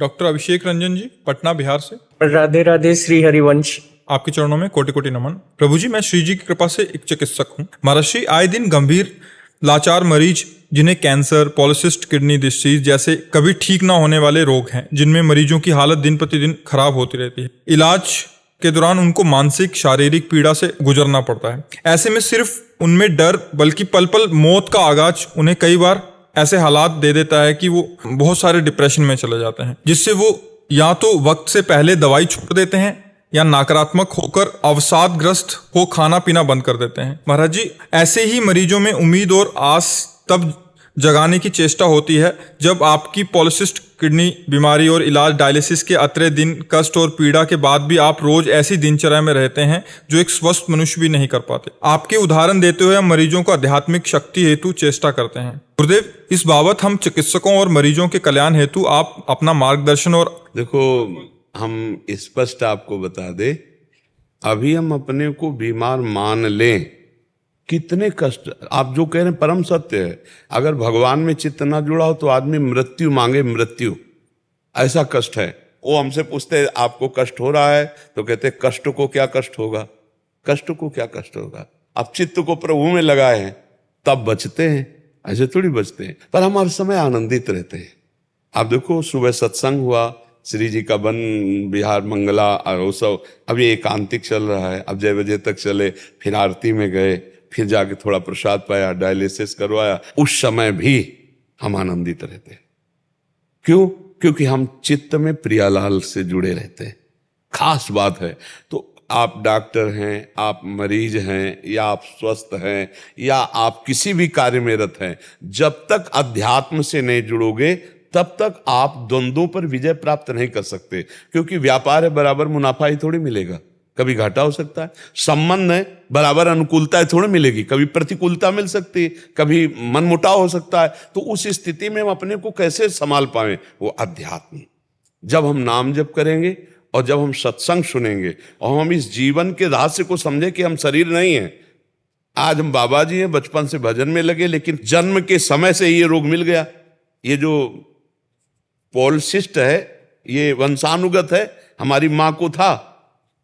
Doctor अभिषेक रंजन जी, पटना बिहार से। राधे राधे श्री हरिवंश। आपके चरणों में कोटि कोटि नमन। प्रभु जी, मैं श्री जी की कृपा से एक चिकित्सक हूँ। महर्षि, आए दिन गंभीर लाचार मरीज जिन्हें कैंसर, पॉलिसिस्ट किडनी डिसीज जैसे कभी ठीक ना होने वाले रोग हैं, जिनमें मरीजों की हालत दिन प्रतिदिन खराब होती रहती है। इलाज के दौरान उनको मानसिक शारीरिक पीड़ा से गुजरना पड़ता है। ऐसे में सिर्फ उनमें डर बल्कि पल पल मौत का आगाज उन्हें कई बार ऐसे हालात दे देता है कि वो बहुत सारे डिप्रेशन में चले जाते हैं, जिससे वो या तो वक्त से पहले दवाई छोड़ देते हैं या नकारात्मक होकर अवसादग्रस्त हो खाना पीना बंद कर देते हैं। महाराज जी, ऐसे ही मरीजों में उम्मीद और आस तब जगाने की चेष्टा होती है जब आपकी पॉलिसिस्ट किडनी बीमारी और इलाज डायलिसिस के अतरे दिन कष्ट और पीड़ा के बाद भी आप रोज ऐसी दिनचर्या में रहते हैं जो एक स्वस्थ मनुष्य भी नहीं कर पाते। आपके उदाहरण देते हुए हम मरीजों को आध्यात्मिक शक्ति हेतु चेष्टा करते हैं। गुरुदेव, इस बाबत हम चिकित्सकों और मरीजों के कल्याण हेतु आप अपना मार्गदर्शन और देखो, हम स्पष्ट आपको बता दे, अभी हम अपने को बीमार मान लें, कितने कष्ट आप जो कह रहे हैं परम सत्य है। अगर भगवान में चित्त ना जुड़ा हो तो आदमी मृत्यु मांगे, मृत्यु ऐसा कष्ट है। वो हमसे पूछते आपको कष्ट हो रहा है, तो कहते कष्ट को क्या कष्ट होगा, कष्ट को क्या कष्ट होगा। आप चित्त को प्रभु में लगाए हैं तब बचते हैं, ऐसे थोड़ी बचते हैं। पर हम हर समय आनंदित रहते हैं। आप देखो, सुबह सत्संग हुआ, श्री जी का वन बिहार मंगला और सब अभी एकांतिक चल रहा है, अब 6 बजे तक चले, फिर आरती में गए, फिर जाके थोड़ा प्रसाद पाया, डायलिसिस करवाया। उस समय भी हम आनंदित रहते हैं। क्यों? क्योंकि हम चित्त में प्रियालाल से जुड़े रहते हैं। खास बात है। तो आप डॉक्टर हैं, आप मरीज हैं, या आप स्वस्थ हैं, या आप किसी भी कार्य में रत हैं, जब तक अध्यात्म से नहीं जुड़ोगे तब तक आप द्वंद्वों पर विजय प्राप्त नहीं कर सकते। क्योंकि व्यापार है, बराबर मुनाफा ही थोड़ी मिलेगा, कभी घाटा हो सकता है। संबंध है, बराबर अनुकूलता थोड़ी मिलेगी, कभी प्रतिकूलता मिल सकती है, कभी मनमुटाव हो सकता है। तो उस स्थिति में हम अपने को कैसे संभाल पाए? वो अध्यात्म। जब हम नाम जप करेंगे और जब हम सत्संग सुनेंगे और हम इस जीवन के रहस्य को समझे कि हम शरीर नहीं है। आज हम बाबा जी हैं, बचपन से भजन में लगे, लेकिन जन्म के समय से ये रोग मिल गया। ये जो पॉलिसिस्ट है, ये वंशानुगत है, हमारी माँ को था,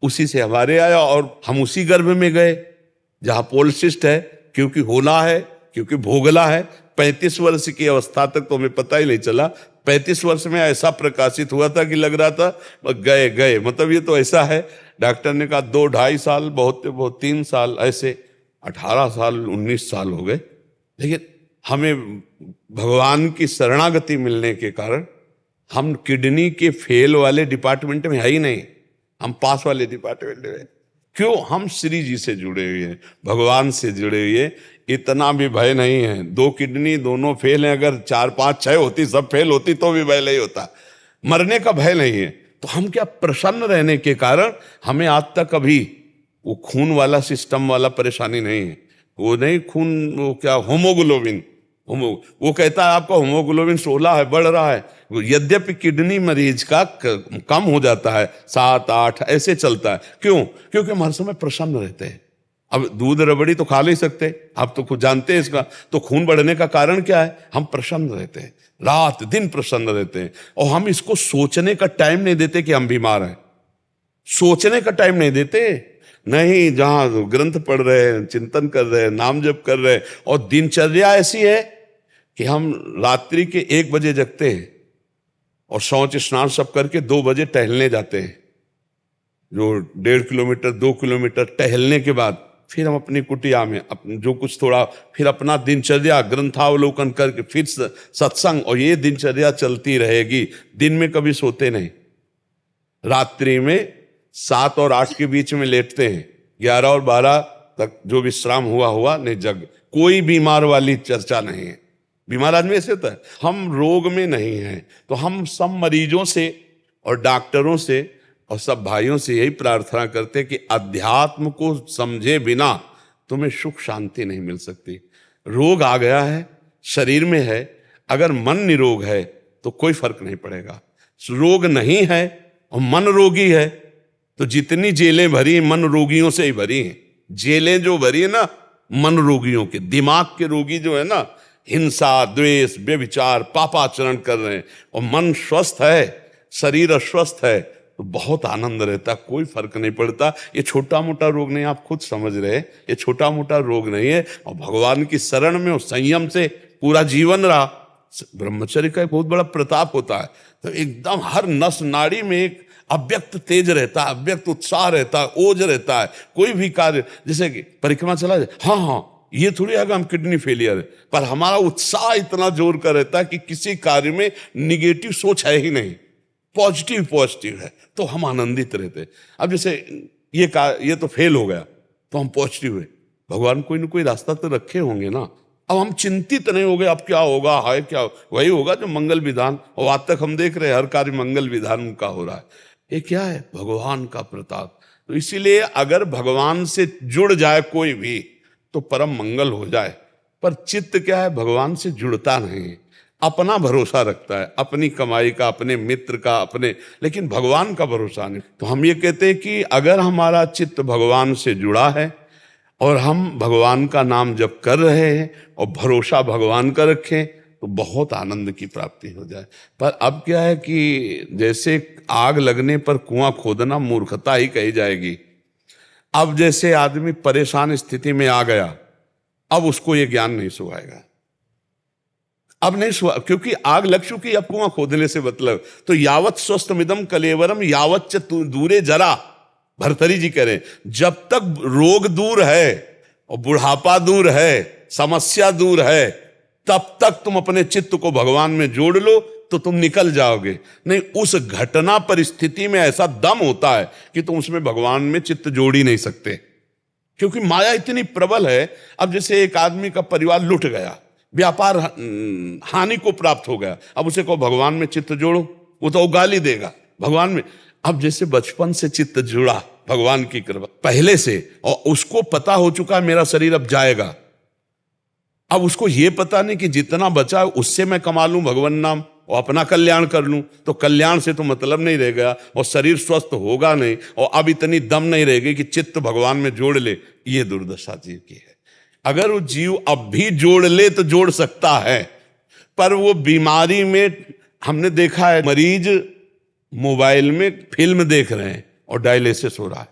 उसी से हमारे आया और हम उसी गर्भ में गए जहां पॉलिसिस्ट है। क्योंकि होना है, क्योंकि भोगला है। 35 वर्ष की अवस्था तक तो हमें पता ही नहीं चला। 35 वर्ष में ऐसा प्रकाशित हुआ था कि लग रहा था गए गए, मतलब ये तो ऐसा है। डॉक्टर ने कहा 2-2.5 साल, बहुत 3 साल, ऐसे 18 साल 19 साल हो गए। लेकिन हमें भगवान की शरणागति मिलने के कारण हम किडनी के फेल वाले डिपार्टमेंट में है ही नहीं, हम पास वाले डिपार्टमेंट में। क्यों? हम श्री जी से जुड़े हुए हैं, भगवान से जुड़े हुए। इतना भी भय नहीं है। 2 किडनी दोनों फेल हैं, अगर 4, 5, 6 होती, सब फेल होती तो भी भय नहीं होता। मरने का भय नहीं है। तो हम क्या, प्रसन्न रहने के कारण हमें आज तक कभी वो खून वाला सिस्टम वाला परेशानी नहीं है। वो नहीं खून, वो क्या होमोग्लोबिन, वो कहता है आपका होमोग्लोबिन 16 है, बढ़ रहा है। यद्यपि किडनी मरीज का कम हो जाता है, 7, 8 ऐसे चलता है। क्यों? क्योंकि हम हर समय प्रसन्न रहते हैं। अब दूध रबड़ी तो खा नहीं सकते, आप तो खुद जानते हैं इसका। तो खून बढ़ने का कारण क्या है? हम प्रसन्न रहते हैं, रात दिन प्रसन्न रहते हैं। और हम इसको सोचने का टाइम नहीं देते कि हम बीमार हैं। सोचने का टाइम नहीं देते। नहीं, जहां ग्रंथ पढ़ रहे हैं, चिंतन कर रहे हैं, नाम जप कर रहे हैं, और दिनचर्या ऐसी है कि हम रात्रि के 1 बजे जगते हैं और शौच स्नान सब करके 2 बजे टहलने जाते हैं। जो 1.5 किलोमीटर 2 किलोमीटर टहलने के बाद फिर हम अपनी कुटिया में जो कुछ थोड़ा, फिर अपना दिनचर्या ग्रंथावलोकन करके फिर सत्संग, और ये दिनचर्या चलती रहेगी। दिन में कभी सोते नहीं, रात्रि में 7 और 8 के बीच में लेटते हैं, 11 और 12 तक जो विश्राम हुआ नहीं, जग। कोई बीमार वाली चर्चा नहीं है। बीमार आदमी ऐसे होता है। हम रोग में नहीं हैं। तो हम सब मरीजों से और डॉक्टरों से और सब भाइयों से यही प्रार्थना करते हैं कि अध्यात्म को समझे बिना तुम्हें सुख शांति नहीं मिल सकती। रोग आ गया है, शरीर में है, अगर मन निरोग है तो कोई फर्क नहीं पड़ेगा। रोग नहीं है और मन रोगी है तो जितनी जेलें भरी मन रोगियों से ही भरी हैं। जेलें जो भरी है ना मन रोगियों के, दिमाग के रोगी जो है ना, हिंसा, द्वेष, व्यभिचार, पापाचरण कर रहे हैं, और मन स्वस्थ है, शरीर अस्वस्थ है तो बहुत आनंद रहता, कोई फर्क नहीं पड़ता। ये छोटा मोटा रोग नहीं, आप खुद समझ रहे हैं, ये छोटा मोटा रोग नहीं है। और भगवान की शरण में और संयम से पूरा जीवन रहा। ब्रह्मचर्य का एक बहुत बड़ा प्रताप होता है, तो एकदम हर नस नाड़ी में एक अव्यक्त तेज रहता है, अव्यक्त उत्साह रहता है, ओज रहता है। कोई भी कार्य, जैसे कि परिक्रमा चला जाए, हाँ ये थोड़ी आगे हम किडनी फेलियर है, पर हमारा उत्साह इतना जोर का रहता है कि किसी कार्य में निगेटिव सोच है ही नहीं, पॉजिटिव है, तो हम आनंदित रहते। अब जैसे ये तो फेल हो गया तो हम पॉजिटिव है, भगवान कोई ना कोई रास्ता तो रखे होंगे ना। अब हम चिंतित नहीं हो गए अब क्या होगा, हाय क्या, वही होगा जो मंगल विधान, और आज तक हम देख रहे हैं हर कार्य मंगल विधान का हो रहा है। ये क्या है? भगवान का प्रताप। तो इसीलिए अगर भगवान से जुड़ जाए कोई भी तो परम मंगल हो जाए। पर चित्त क्या है? भगवान से जुड़ता नहीं, अपना भरोसा रखता है, अपनी कमाई का, अपने मित्र का, अपने, लेकिन भगवान का भरोसा नहीं। तो हम ये कहते हैं कि अगर हमारा चित्त भगवान से जुड़ा है और हम भगवान का नाम जप कर रहे हैं और भरोसा भगवान का रखें तो बहुत आनंद की प्राप्ति हो जाए। पर अब क्या है कि जैसे आग लगने पर कुआं खोदना मूर्खता ही कही जाएगी। अब जैसे आदमी परेशान स्थिति में आ गया, अब उसको ये ज्ञान नहीं सुहाएगा, अब नहीं सुहा, क्योंकि आग लग चुकी, अब कुआं खोदने से मतलब। तो यावत स्वस्थमिदम कलेवरम यावत च दूरे जरा, भर्तरी जी कह रहे हैं, जब तक रोग दूर है और बुढ़ापा दूर है, समस्या दूर है, तब तक तुम अपने चित्त को भगवान में जोड़ लो तो तुम निकल जाओगे। नहीं, उस घटना परिस्थिति में ऐसा दम होता है कि तुम उसमें भगवान में चित्त जोड़ ही नहीं सकते, क्योंकि माया इतनी प्रबल है। अब जैसे एक आदमी का परिवार लुट गया, व्यापार हानि को प्राप्त हो गया, अब उसे कहो भगवान में चित्त जोड़ो, वो तो गाली देगा भगवान में। अब जैसे बचपन से चित्त जुड़ा भगवान की कृपा पहले से, और उसको पता हो चुका है मेरा शरीर अब जाएगा, अब उसको ये पता नहीं कि जितना बचा उससे मैं कमा लूं भगवान नाम और अपना कल्याण कर लूं, तो कल्याण से तो मतलब नहीं रह गया और शरीर स्वस्थ होगा नहीं, और अब इतनी दम नहीं रहेगी कि चित्त भगवान में जोड़ ले। ये दुर्दशा जीव की है। अगर वो जीव अब भी जोड़ ले तो जोड़ सकता है, पर वो बीमारी में हमने देखा है मरीज मोबाइल में फिल्म देख रहे हैं और डायलिसिस हो रहा है,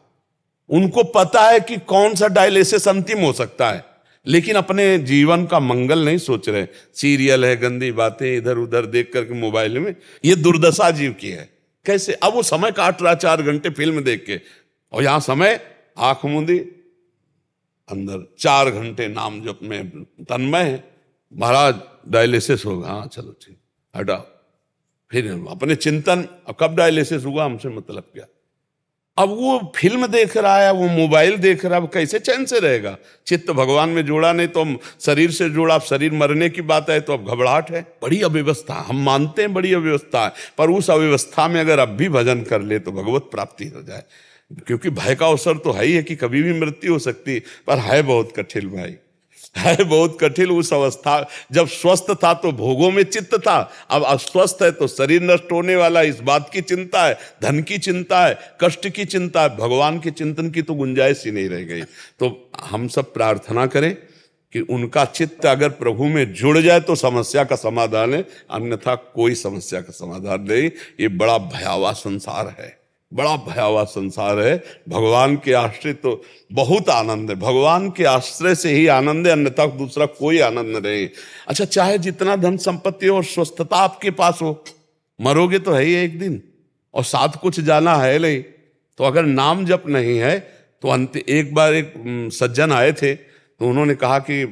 उनको पता है कि कौन सा डायलिसिस अंतिम हो सकता है, लेकिन अपने जीवन का मंगल नहीं सोच रहे। सीरियल है, गंदी बातें इधर उधर देख करके मोबाइल में, ये दुर्दशा जीव की है। कैसे? अब वो समय काट रहा 4 घंटे फिल्म देख के, और यहां समय आंख मूंदी अंदर 4 घंटे नाम जप में तन्मय है। महाराज डायलिसिस होगा, हाँ चलो ठीक, हटाओ, फिर अपने चिंतन, कब डायलिसिस हुआ हमसे मतलब क्या। अब वो फिल्म देख रहा है, वो मोबाइल देख रहा है, कैसे चैन से रहेगा? चित्त भगवान में जोड़ा नहीं, तो हम शरीर से जोड़ा, अब शरीर मरने की बात है तो अब घबराहट है। बड़ी अव्यवस्था, हम मानते हैं बड़ी अव्यवस्था है, पर उस अव्यवस्था में अगर अब भी भजन कर ले तो भगवत प्राप्ति हो जाए। क्योंकि भय का अवसर तो है ही है कि कभी भी मृत्यु हो सकती, पर है बहुत कठिन भाई, है बहुत कठिन। उस अवस्था जब स्वस्थ था तो भोगों में चित्त था, अब अस्वस्थ है तो शरीर नष्ट होने वाला, इस बात की चिंता है, धन की चिंता है, कष्ट की चिंता है, भगवान के चिंतन की तो गुंजाइश ही नहीं रह गई। तो हम सब प्रार्थना करें कि उनका चित्त अगर प्रभु में जुड़ जाए तो समस्या का समाधान है, अन्यथा कोई समस्या का समाधान नहीं। ये बड़ा भयावह संसार है, बड़ा भयावह संसार है। भगवान के आश्रय तो बहुत आनंद है, भगवान के आश्रय से ही आनंद है, अन्यथा दूसरा कोई आनंद नहीं। अच्छा, चाहे जितना धन संपत्ति और स्वस्थता आपके पास हो, मरोगे तो है ही एक दिन, और साथ कुछ जाना है नहीं। तो अगर नाम जप नहीं है तो अंत, एक बार एक सज्जन आए थे तो उन्होंने कहा कि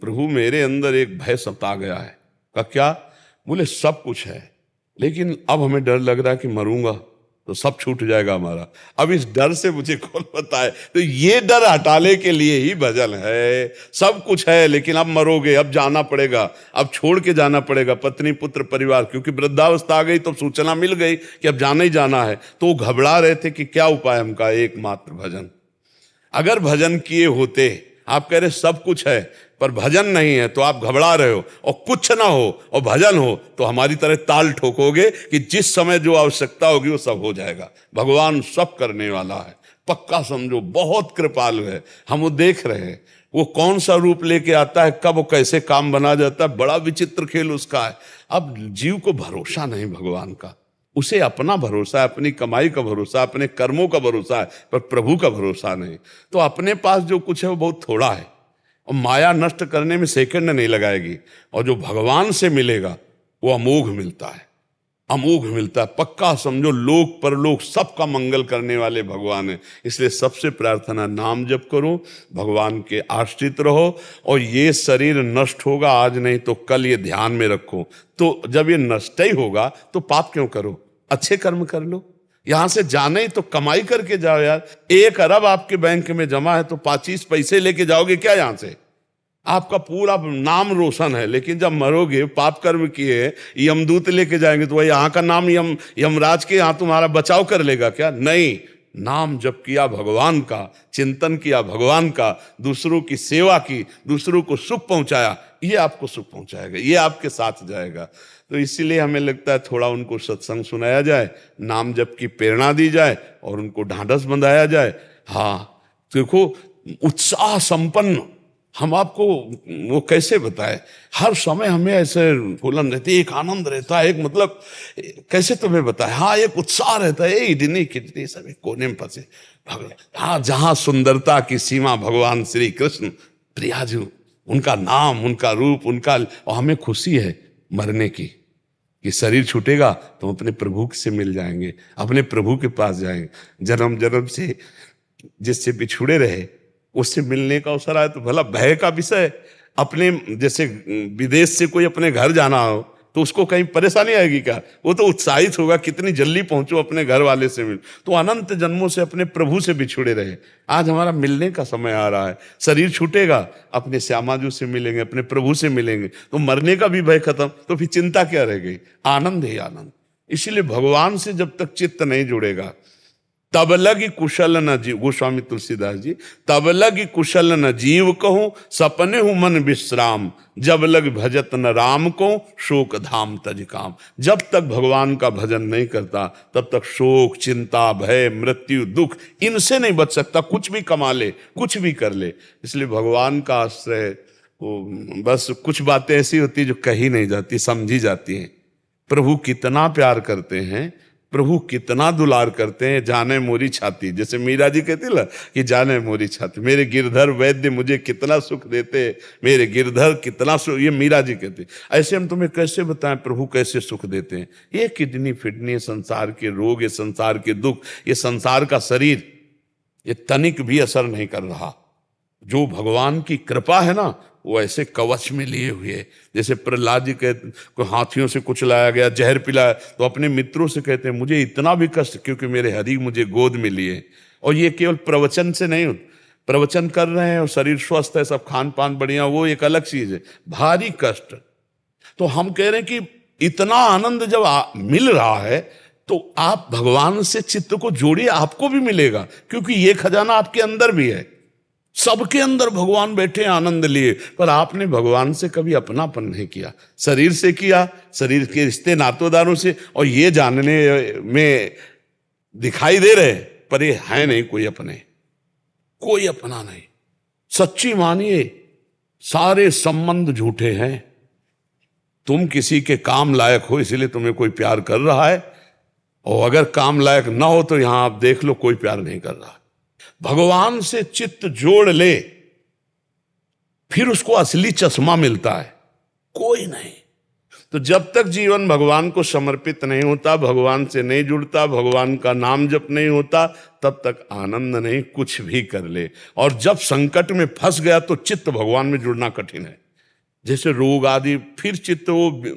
प्रभु मेरे अंदर एक भय सता गया है। कहा क्या? बोले सब कुछ है, लेकिन अब हमें डर लग रहा है कि मरूंगा तो सब छूट जाएगा हमारा। अब इस डर से मुझे कौन बताए? तो ये डर हटाने के लिए ही भजन है। सब कुछ है लेकिन अब मरोगे, अब जाना पड़ेगा, अब छोड़ के जाना पड़ेगा पत्नी पुत्र परिवार, क्योंकि वृद्धावस्था आ गई तो सूचना मिल गई कि अब जाना ही जाना है। तो वो घबरा रहे थे कि क्या उपाय हमका? एकमात्र भजन। अगर भजन किए होते, आप कह रहे सब कुछ है पर भजन नहीं है, तो आप घबरा रहे हो, और कुछ ना हो और भजन हो तो हमारी तरह ताल ठोकोगे कि जिस समय जो आवश्यकता होगी वो सब हो जाएगा। भगवान सब करने वाला है, पक्का समझो, बहुत कृपालु है। हम वो देख रहे हैं, वो कौन सा रूप लेके आता है, कब वो कैसे काम बना जाता है, बड़ा विचित्र खेल उसका है। अब जीव को भरोसा नहीं भगवान का, उसे अपना भरोसा है, अपनी कमाई का भरोसा, अपने कर्मों का भरोसा है, पर प्रभु का भरोसा नहीं। तो अपने पास जो कुछ है वो बहुत थोड़ा है और माया नष्ट करने में सेकंड नहीं लगाएगी। और जो भगवान से मिलेगा वो अमोघ मिलता है, अमोघ मिलता है। पक्का समझो लोक परलोक सबका मंगल करने वाले भगवान है। इसलिए सबसे प्रार्थना, नाम जप करो, भगवान के आश्रित रहो। और ये शरीर नष्ट होगा आज नहीं तो कल, ये ध्यान में रखो। तो जब ये नष्ट ही होगा तो पाप क्यों करो, अच्छे कर्म कर लो। यहां से जाने ही तो कमाई करके जाओ यार। 1 अरब आपके बैंक में जमा है तो 25 पैसे लेके जाओगे क्या यहां से? आपका पूरा नाम रोशन है, लेकिन जब मरोगे पाप कर्म किए, यमदूत लेके जाएंगे तो वही यहाँ का नाम यमराज के यहाँ तुम्हारा बचाव कर लेगा क्या? नहीं, नाम जप किया भगवान का, चिंतन किया भगवान का, दूसरों की सेवा की, दूसरों को सुख पहुंचाया, ये आपको सुख पहुंचाएगा, ये आपके साथ जाएगा। तो इसीलिए हमें लगता है थोड़ा उनको सत्संग सुनाया जाए, नाम जप की प्रेरणा दी जाए और उनको ढांढस बंधाया जाए। हाँ देखो, उत्साह संपन्न हम आपको वो कैसे बताए, हर समय हमें ऐसे फूलन रहती है, एक आनंद रहता है, एक मतलब कैसे तुम्हें बताए, हाँ एक उत्साह रहता है, इतनी कितनी सब एक कोने में फंसे भगवान। हाँ, जहाँ सुंदरता की सीमा भगवान श्री कृष्ण प्रियाजू, उनका नाम, उनका रूप, उनका, और हमें खुशी है मरने की कि शरीर छूटेगा तो हम अपने प्रभु से मिल जाएंगे, अपने प्रभु के पास जाएंगे। जन्म जन्म से जिससे बिछुड़े रहे उससे मिलने का अवसर आया तो भला भय का विषय। अपने जैसे विदेश से कोई अपने घर जाना हो तो उसको कहीं परेशानी आएगी क्या? वो तो उत्साहित होगा कितनी जल्दी पहुंचो अपने घर वाले से मिल। तो अनंत जन्मों से अपने प्रभु से बिछुड़े रहे, आज हमारा मिलने का समय आ रहा है। शरीर छूटेगा, अपने श्यामाजू से मिलेंगे, अपने प्रभु से मिलेंगे, तो मरने का भी भय खत्म, तो फिर चिंता क्या रह गई? आनंद ही आनंद। इसीलिए भगवान से जब तक चित्त नहीं जुड़ेगा तब लगी कुशल न जीव, गोस्वामी तुलसीदास जी, तब लगी कुशल न जीव कहूं, सपने हूं मन विश्राम, जब लग भजत न राम को, शोक धाम तज काम। जब तक भगवान का भजन नहीं करता तब तक शोक, चिंता, भय, मृत्यु, दुख, इनसे नहीं बच सकता। कुछ भी कमा ले, कुछ भी कर ले। इसलिए भगवान का आश्रय, वो बस कुछ बातें ऐसी होती है जो कही नहीं जाती, समझी जाती हैं। प्रभु कितना प्यार करते हैं, प्रभु कितना दुलार करते हैं, जाने मोरी छाती, जैसे मीरा जी कहती ना कि जाने मोरी छाती, मेरे गिरधर वैद्य मुझे कितना सुख देते, मेरे गिरधर कितना सुख, ये मीरा जी कहती। ऐसे हम तुम्हें कैसे बताएं प्रभु कैसे सुख देते हैं? ये किडनी फिडनी, संसार के रोग, ये संसार के दुख, ये संसार का शरीर, ये तनिक भी असर नहीं कर रहा। जो भगवान की कृपा है ना, वो ऐसे कवच में लिए हुए, जैसे प्रहलाद जी कहते को हाथियों से कुछ लाया गया, जहर पिलाया, तो अपने मित्रों से कहते हैं मुझे इतना भी कष्ट क्योंकि मेरे हरि मुझे गोद में लिए। और ये केवल प्रवचन से नहीं, प्रवचन कर रहे हैं और शरीर स्वस्थ है, सब खान पान बढ़िया, वो एक अलग चीज है, भारी कष्ट। तो हम कह रहे हैं कि इतना आनंद जब मिल रहा है तो आप भगवान से चित्त को जोड़िए, आपको भी मिलेगा, क्योंकि ये खजाना आपके अंदर भी है। सबके अंदर भगवान बैठे आनंद लिए, पर आपने भगवान से कभी अपनापन नहीं किया, शरीर से किया, शरीर के रिश्ते नातोदारों से, और ये जानने में दिखाई दे रहे पर ये है नहीं कोई अपने, कोई अपना नहीं। सच्ची मानिए सारे संबंध झूठे हैं। तुम किसी के काम लायक हो इसलिए तुम्हें कोई प्यार कर रहा है, और अगर काम लायक ना हो तो यहां आप देख लो कोई प्यार नहीं कर रहा। भगवान से चित्त जोड़ ले, फिर उसको असली चश्मा मिलता है, कोई नहीं। तो जब तक जीवन भगवान को समर्पित नहीं होता, भगवान से नहीं जुड़ता, भगवान का नाम जप नहीं होता, तब तक आनंद नहीं, कुछ भी कर ले। और जब संकट में फंस गया तो चित्त भगवान में जुड़ना कठिन है, जैसे रोग आदि, फिर चित्त वो,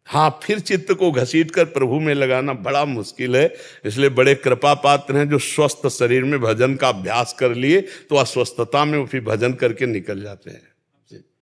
हाँ फिर चित्त को घसीट कर प्रभु में लगाना बड़ा मुश्किल है। इसलिए बड़े कृपा पात्र हैं जो स्वस्थ शरीर में भजन का अभ्यास कर लिए तो अस्वस्थता में वो फिर भजन करके निकल जाते हैं।